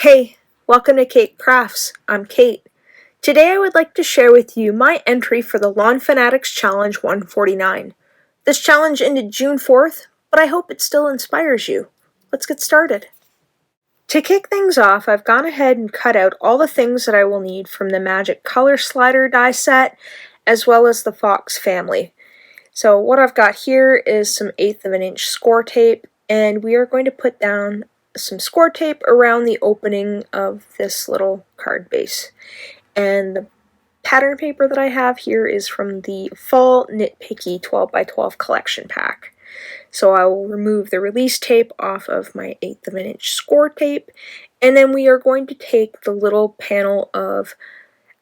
Hey, welcome to Kate Crafts. I'm Kate. Today I would like to share with you my entry for the Lawn Fawnatics Challenge 149. This challenge ended June 4th, but I hope it still inspires you. Let's get started. To kick things off, I've gone ahead and cut out all the things that I will need from the Magic Color Slider die set, as well as the Fox family. So what I've got here is some 1/8 of an inch score tape, and we are going to put down some score tape around the opening of this little card base. And the pattern paper that I have here is from the Fall Nitpicky 12x12 collection pack. So I will remove the release tape off of my 1/8 of an inch score tape, and then we are going to take the little panel of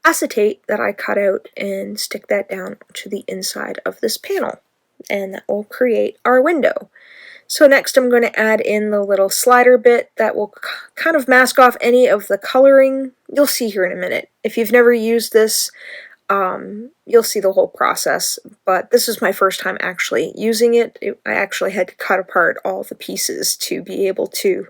acetate that I cut out and stick that down to the inside of this panel, and that will create our window. So next I'm going to add in the little slider bit that will kind of mask off any of the coloring. You'll see here in a minute. If you've never used this, you'll see the whole process, but this is my first time actually using it. I actually had to cut apart all the pieces to be able to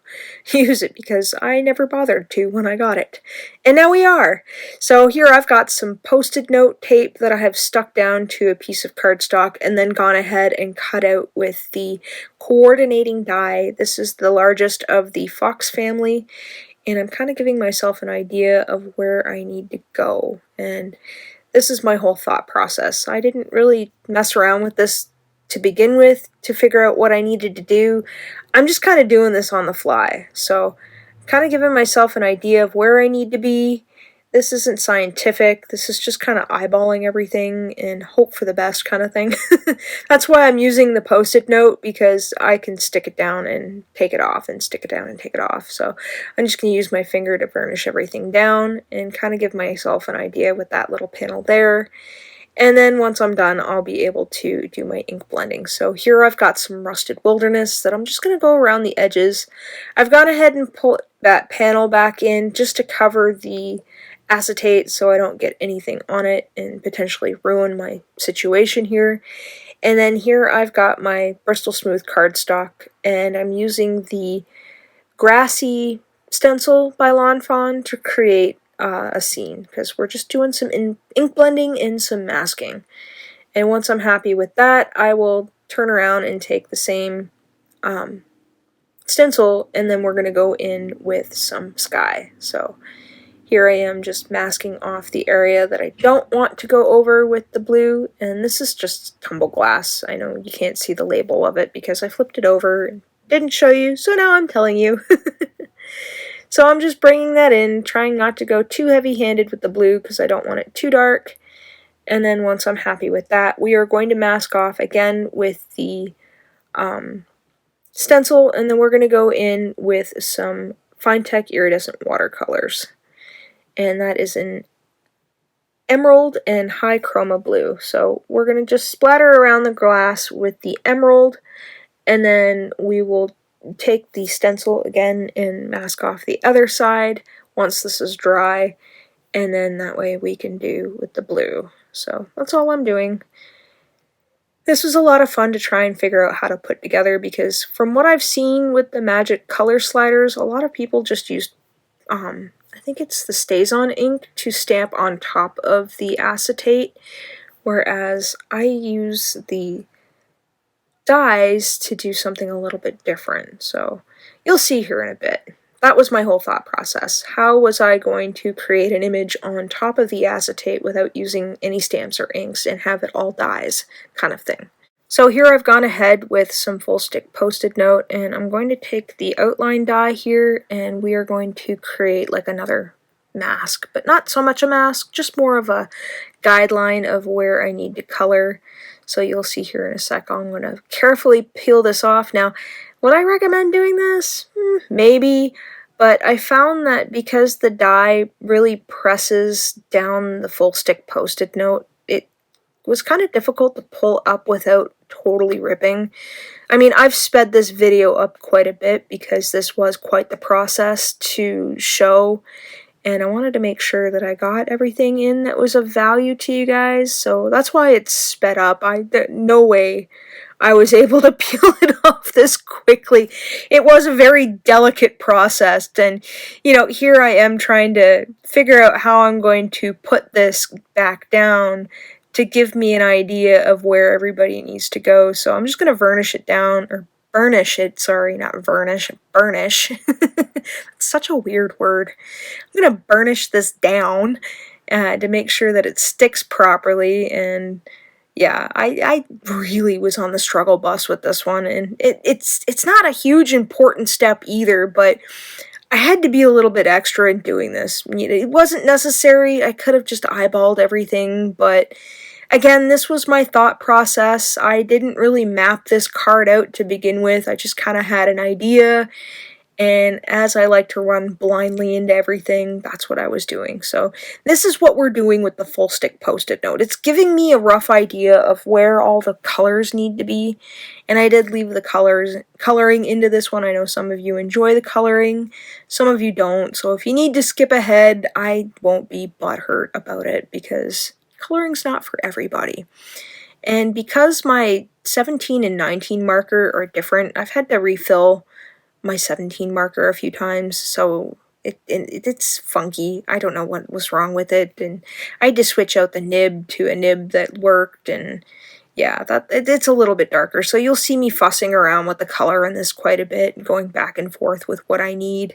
use it because I never bothered to when I got it. And now we are! So here I've got some Post-it note tape that I have stuck down to a piece of cardstock and then gone ahead and cut out with the coordinating die. This is the largest of the Fox family, and I'm kind of giving myself an idea of where I need to go. And this is my whole thought process. I didn't really mess around with this to begin with to figure out what I needed to do. I'm just kind of doing this on the fly. So kind of giving myself an idea of where I need to be. This isn't scientific. This is just kind of eyeballing everything and hope for the best kind of thing. That's why I'm using the Post-it note, because I can stick it down and take it off and stick it down and take it off. So I'm just going to use my finger to burnish everything down and kind of give myself an idea with that little panel there. And then once I'm done, I'll be able to do my ink blending. So here I've got some Rustic Wilderness that I'm just going to go around the edges. I've gone ahead and put that panel back in just to cover the acetate so I don't get anything on it and potentially ruin my situation here. And then here I've got my Bristol Smooth cardstock, and I'm using the Grassy Stenicl by Lawn Fawn to create a scene, because we're just doing some ink blending and some masking. And once I'm happy with that, I will turn around and take the same stencil, and then we're going to go in with some sky. So here I am just masking off the area that I don't want to go over with the blue, and this is just Tumbled Glass. I know you can't see the label of it because I flipped it over and didn't show you, so now I'm telling you. So I'm just bringing that in, trying not to go too heavy-handed with the blue because I don't want it too dark. And then once I'm happy with that, we are going to mask off again with the stencil, and then we're going to go in with some FineTec iridescent watercolors. And that is an emerald and high chroma blue. So we're going to just splatter around the glass with the emerald, and then we will take the stencil again and mask off the other side once this is dry, and then that way we can do with the blue. So that's all I'm doing. This was a lot of fun to try and figure out how to put together, because from what I've seen with the Magic Color Sliders, a lot of people just use I think it's the StazOn ink to stamp on top of the acetate, whereas I use the dies to do something a little bit different. So you'll see here in a bit. That was my whole thought process. How was I going to create an image on top of the acetate without using any stamps or inks and have it all dies kind of thing? So here I've gone ahead with some full stick Post-it note, and I'm going to take the outline die here, and we are going to create like another mask, but not so much a mask, just more of a guideline of where I need to color. So you'll see here in a sec. I'm going to carefully peel this off. Now, would I recommend doing this? Maybe, but I found that because the die really presses down the full stick Post-it note, it was kind of difficult to pull up without totally ripping. I mean, I've sped this video up quite a bit because this was quite the process to show, and I wanted to make sure that I got everything in that was of value to you guys, so that's why it's sped up. No way I was able to peel it off this quickly. It was a very delicate process, and here I am trying to figure out how I'm going to put this back down to give me an idea of where everybody needs to go. So I'm just going to varnish it down, or burnish it, sorry, not varnish, burnish. It's such a weird word. I'm going to burnish this down to make sure that it sticks properly. And yeah, I really was on the struggle bus with this one, and it's not a huge important step either, but I had to be a little bit extra in doing this. It wasn't necessary. I could have just eyeballed everything, but again, this was my thought process. I didn't really map this card out to begin with. I just kind of had an idea, and as I like to run blindly into everything, that's what I was doing. So this is what we're doing with the full stick Post-it note. It's giving me a rough idea of where all the colors need to be, and I did leave the coloring into this one. I know some of you enjoy the coloring, some of you don't, so if you need to skip ahead, I won't be butthurt about it, because coloring's not for everybody. And because my 17 and 19 marker are different, I've had to refill my 17 marker a few times, so it's funky. I don't know what was wrong with it, and I had to switch out the nib to a nib that worked, and yeah, it's a little bit darker, so you'll see me fussing around with the color in this quite a bit, going back and forth with what I need.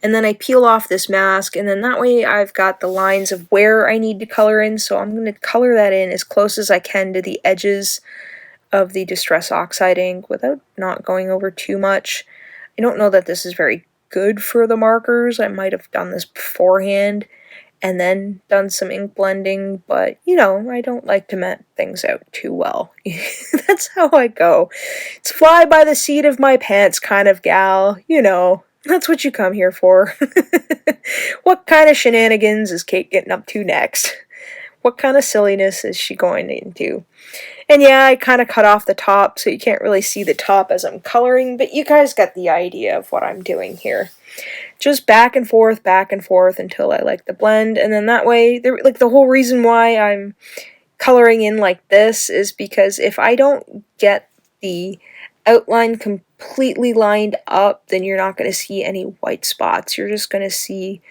And then I peel off this mask, and then that way I've got the lines of where I need to color in, so I'm going to color that in as close as I can to the edges of the Distress Oxide ink without not going over too much. I don't know that this is very good for the markers. I might have done this beforehand and then done some ink blending, but I don't like to map things out too well. That's how I go. It's fly by the seat of my pants kind of gal, That's what you come here for. What kind of shenanigans is Kate getting up to next? What kind of silliness is she going into? And yeah, I kind of cut off the top, so you can't really see the top as I'm coloring, but you guys get the idea of what I'm doing here. Just back and forth until I like the blend, and then that way, the whole reason why I'm coloring in like this is because if I don't get the outline completely lined up, then you're not going to see any white spots. You're just going to see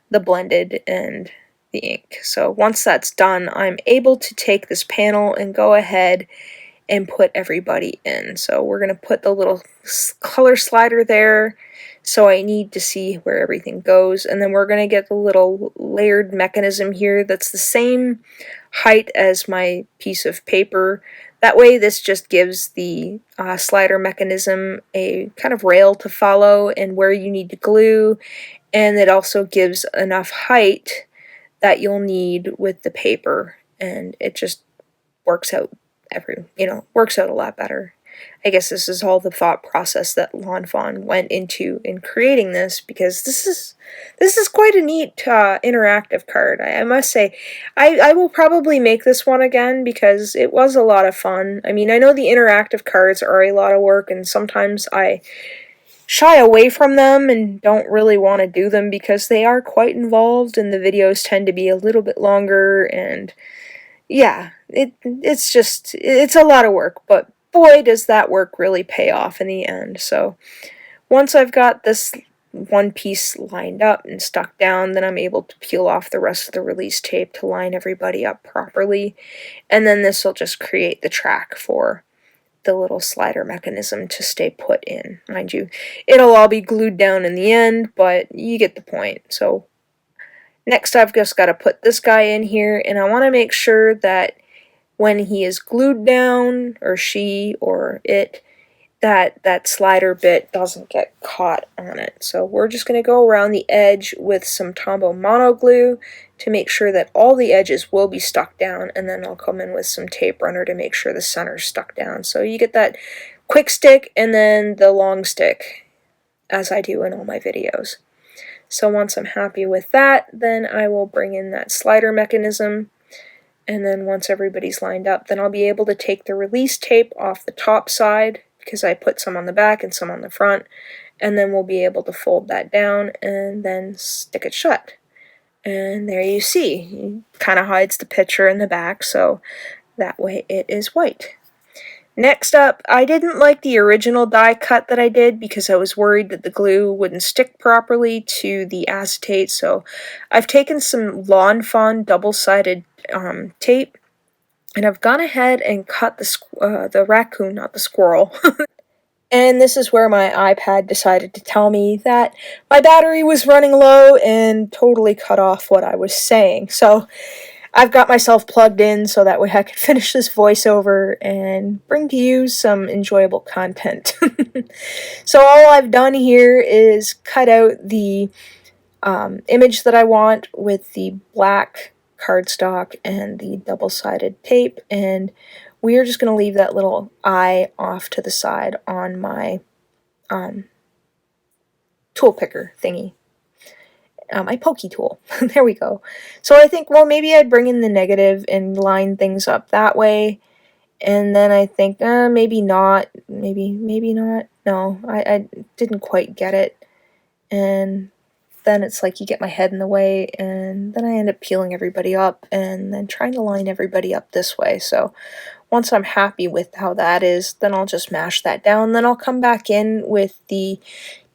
the blended and the ink. So once that's done, I'm able to take this panel and go ahead and put everybody in. So we're going to put the little color slider there, so I need to see where everything goes, and then we're going to get the little layered mechanism here that's the same height as my piece of paper. That way this just gives the slider mechanism a kind of rail to follow and where you need to glue, and it also gives enough height that you'll need with the paper, and it just works out works out a lot better. I guess this is all the thought process that Lawn Fawn went into in creating this, because this is quite a neat interactive card. I must say, I will probably make this one again because it was a lot of fun. I mean, I know the interactive cards are a lot of work, and sometimes I shy away from them and don't really want to do them because they are quite involved and the videos tend to be a little bit longer, and yeah, it's a lot of work, but boy does that work really pay off in the end. So once I've got this one piece lined up and stuck down, then I'm able to peel off the rest of the release tape to line everybody up properly, and then this will just create the track for the little slider mechanism to stay put in. Mind you, it'll all be glued down in the end, but you get the point. So next I've just got to put this guy in here, and I want to make sure that when he is glued down, or she, or it, that slider bit doesn't get caught on it. So we're just going to go around the edge with some Tombow mono glue to make sure that all the edges will be stuck down, and then I'll come in with some tape runner to make sure the center's stuck down. So you get that quick stick and then the long stick, as I do in all my videos. So once I'm happy with that, then I will bring in that slider mechanism, and then once everybody's lined up, then I'll be able to take the release tape off the top side, because I put some on the back and some on the front, and then we'll be able to fold that down and then stick it shut. And there you see, it kind of hides the picture in the back, so that way it is white. Next up, I didn't like the original die cut that I did because I was worried that the glue wouldn't stick properly to the acetate, so I've taken some Lawn Fawn double-sided tape, and I've gone ahead and cut the raccoon, not the squirrel. And this is where my iPad decided to tell me that my battery was running low and totally cut off what I was saying. So I've got myself plugged in so that way I can finish this voiceover and bring to you some enjoyable content. So all I've done here is cut out the image that I want with the black cardstock and the double-sided tape, and we are just going to leave that little eye off to the side on my tool picker thingy. My pokey tool. There we go. So I think, well, maybe I'd bring in the negative and line things up that way. And then I think, maybe not. Maybe not. No, I didn't quite get it. And then it's like you get my head in the way, and then I end up peeling everybody up and then trying to line everybody up this way. So once I'm happy with how that is, then I'll just mash that down. Then I'll come back in with the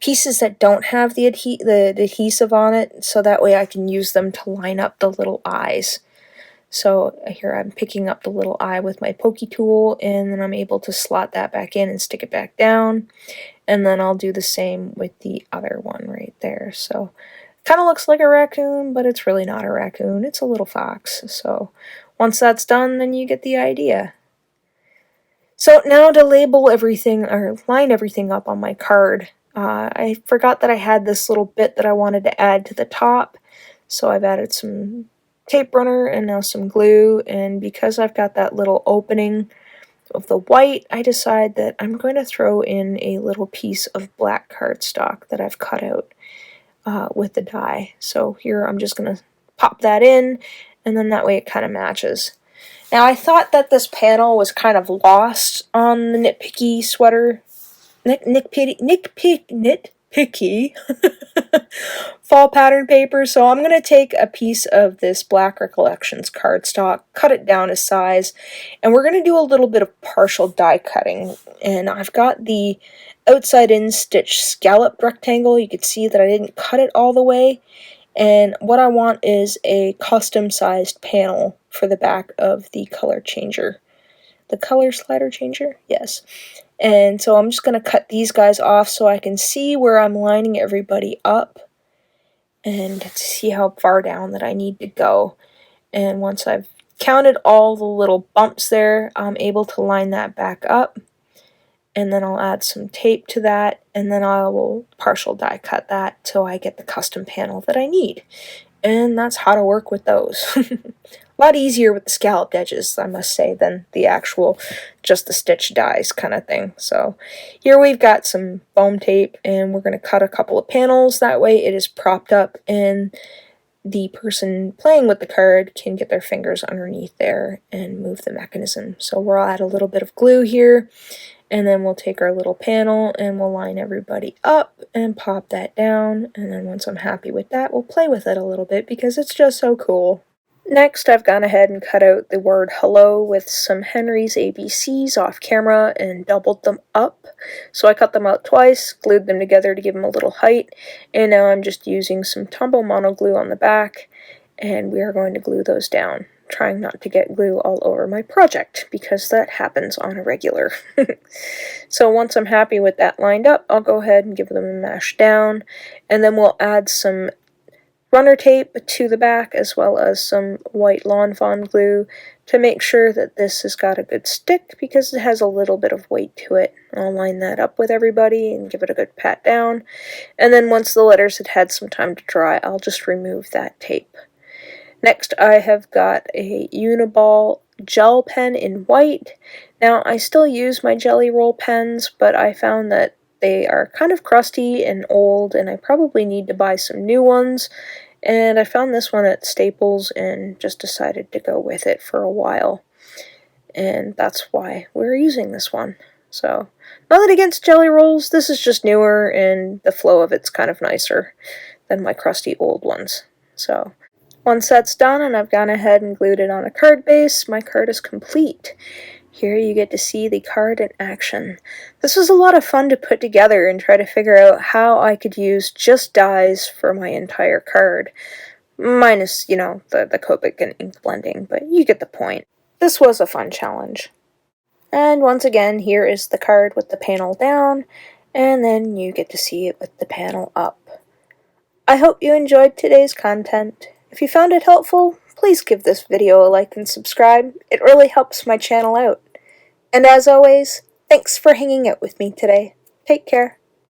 pieces that don't have the adhesive on it, so that way I can use them to line up the little eyes. So here I'm picking up the little eye with my pokey tool, and then I'm able to slot that back in and stick it back down. And then I'll do the same with the other one right there. So kind of looks like a raccoon, but it's really not a raccoon. It's a little fox. So once that's done, then you get the idea. So now to label everything, or line everything up on my card. I forgot that I had this little bit that I wanted to add to the top. So I've added some tape runner and now some glue. And because I've got that little opening of the white, I decide that I'm going to throw in a little piece of black cardstock that I've cut out with the die. So here I'm just going to pop that in, and then that way it kind of matches. Now I thought that this panel was kind of lost on the nitpicky sweater, nitpicky fall pattern paper, so I'm going to take a piece of this Black Recollections cardstock, cut it down to size, and we're going to do a little bit of partial die cutting. And I've got the outside in stitch scalloped rectangle. You can see that I didn't cut it all the way, and what I want is a custom sized panel for the back of the color changer. The color slider changer? Yes. And so I'm just going to cut these guys off so I can see where I'm lining everybody up and see how far down that I need to go. And once I've counted all the little bumps there, I'm able to line that back up. And then I'll add some tape to that, and then I will partial die cut that till I get the custom panel that I need. And that's how to work with those. A lot easier with the scalloped edges, I must say, than the actual just the stitch dies kind of thing. So here we've got some foam tape, and we're going to cut a couple of panels. That way it is propped up, and the person playing with the card can get their fingers underneath there and move the mechanism. So we'll add a little bit of glue here, and then we'll take our little panel and we'll line everybody up and pop that down. And then once I'm happy with that, we'll play with it a little bit because it's just so cool. Next, I've gone ahead and cut out the word hello with some Henry's ABCs off camera and doubled them up. So I cut them out twice, glued them together to give them a little height, and now I'm just using some Tumble mono glue on the back, and we are going to glue those down, trying not to get glue all over my project, because that happens on a regular. So once I'm happy with that lined up, I'll go ahead and give them a mash down, and then we'll add some runner tape to the back as well as some white Lawn Fawn glue to make sure that this has got a good stick because it has a little bit of weight to it. I'll line that up with everybody and give it a good pat down, and then once the letters had had some time to dry, I'll just remove that tape. Next, I have got a Uni-ball gel pen in white. Now, I still use my Jelly Roll pens, but I found that they are kind of crusty and old, and I probably need to buy some new ones. And I found this one at Staples and just decided to go with it for a while. And that's why we're using this one. So, nothing against Jelly Rolls, this is just newer, and the flow of it's kind of nicer than my crusty old ones. So, once that's done and I've gone ahead and glued it on a card base, my card is complete. Here you get to see the card in action. This was a lot of fun to put together and try to figure out how I could use just dyes for my entire card. Minus, the Copic and ink blending, but you get the point. This was a fun challenge. And once again, here is the card with the panel down, and then you get to see it with the panel up. I hope you enjoyed today's content. If you found it helpful, please give this video a like and subscribe. It really helps my channel out. And as always, thanks for hanging out with me today. Take care.